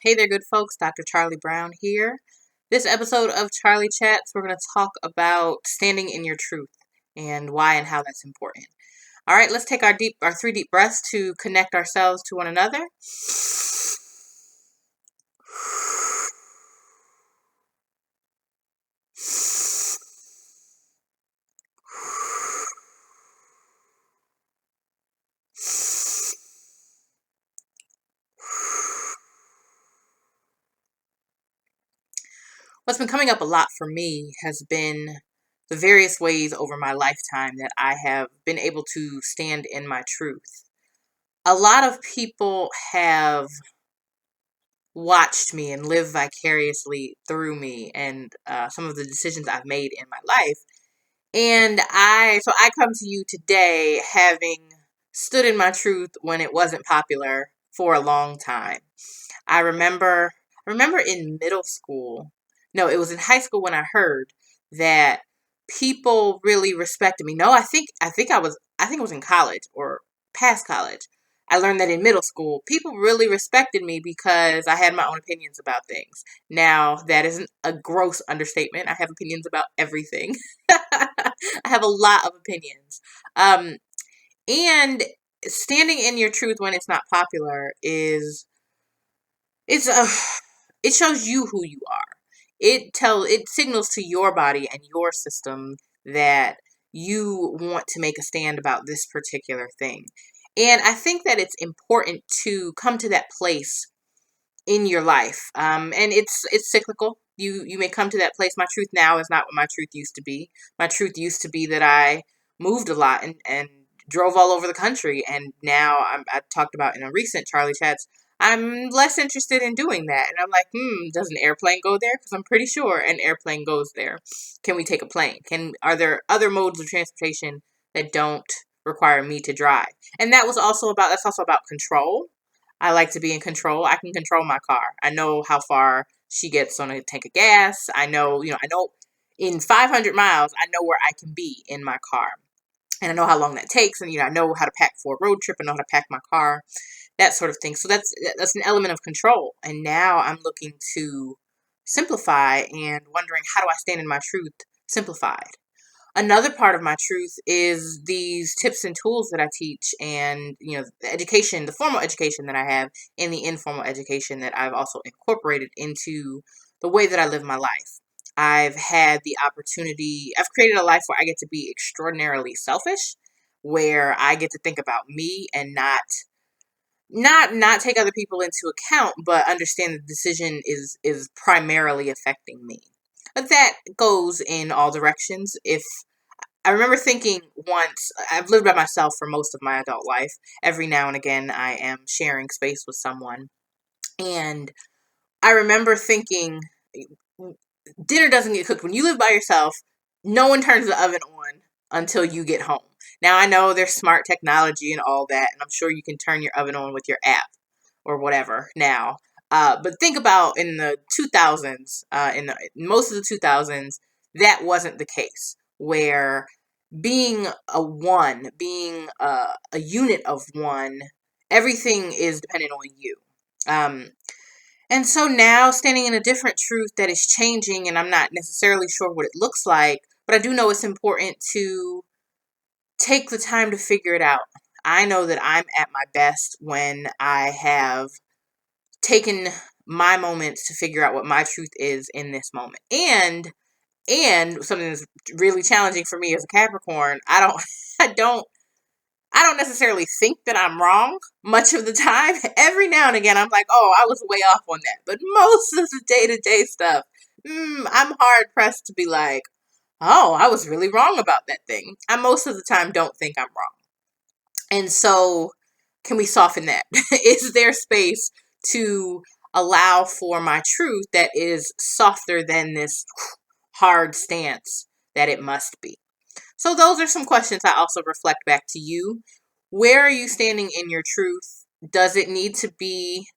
Hey there, good folks. Dr. Charlie Brown here. This episode of Charlie Chats, we're going to talk about standing in your truth and why and how that's important. All right, let's take our 3 deep breaths to connect ourselves to one another. What's been coming up a lot for me has been the various ways over my lifetime that I have been able to stand in my truth. A lot of people have watched me and lived vicariously through me and some of the decisions I've made in my life. And I come to you today having stood in my truth when it wasn't popular for a long time. I remember in middle school, no, it was in high school when I heard that people really respected me. No, I think it was in college or past college. I learned that in middle school, people really respected me because I had my own opinions about things. Now, that isn't a gross understatement. I have opinions about everything. I have a lot of opinions. And standing in your truth when it's not popular it's a it shows you who you are. It signals to your body and your system that you want to make a stand about this particular thing. And I think that it's important to come to that place in your life. And it's cyclical. You may come to that place. My truth now is not what my truth used to be. My truth used to be that I moved a lot and drove all over the country. And now I talked about in a recent Charlie Chats, I'm less interested in doing that. And I'm like, does an airplane go there? Because I'm pretty sure an airplane goes there. Can we take a plane? Are there other modes of transportation that don't require me to drive? And that's also about control. I like to be in control. I can control my car. I know how far she gets on a tank of gas. I know in 500 miles, I know where I can be in my car. And I know how long that takes. And, I know how to pack for a road trip. I know how to pack my car, that sort of thing. So that's an element of control. And now I'm looking to simplify and wondering, how do I stand in my truth simplified? Another part of my truth is these tips and tools that I teach, and the education, the formal education that I have, and the informal education that I've also incorporated into the way that I live my life. I've created a life where I get to be extraordinarily selfish, where I get to think about me and not take other people into account, but understand the decision is primarily affecting me. But that goes in all directions. If I remember thinking once, I've lived by myself for most of my adult life. Every now and again, I am sharing space with someone. And I remember thinking, dinner doesn't get cooked. When you live by yourself, no one turns the oven on until you get home. Now, I know there's smart technology and all that, and I'm sure you can turn your oven on with your app or whatever now. But think about in the 2000s, in most of the 2000s, that wasn't the case, where being a unit of one, everything is dependent on you. Um, and so now standing in a different truth that is changing, and I'm not necessarily sure what it looks like, but I do know it's important to take the time to figure it out. I know that I'm at my best when I have taken my moments to figure out what my truth is in this moment. And something that's really challenging for me as a Capricorn, I don't I don't necessarily think that I'm wrong much of the time. Every now and again, I'm like, oh, I was way off on that. But most of the day-to-day stuff, I'm hard pressed to be like, oh, I was really wrong about that thing. I most of the time don't think I'm wrong. And so, can we soften that? Is there space to allow for my truth that is softer than this hard stance that it must be? So those are some questions I also reflect back to you. Where are you standing in your truth? Does it need to be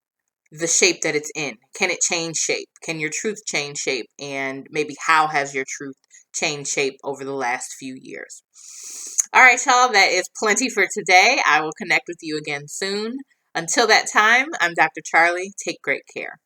the shape that it's in? Can it change shape? Can your truth change shape? And maybe how has your truth changed shape over the last few years? All right, y'all, that is plenty for today. I will connect with you again soon. Until that time, I'm Dr. Charlie. Take great care.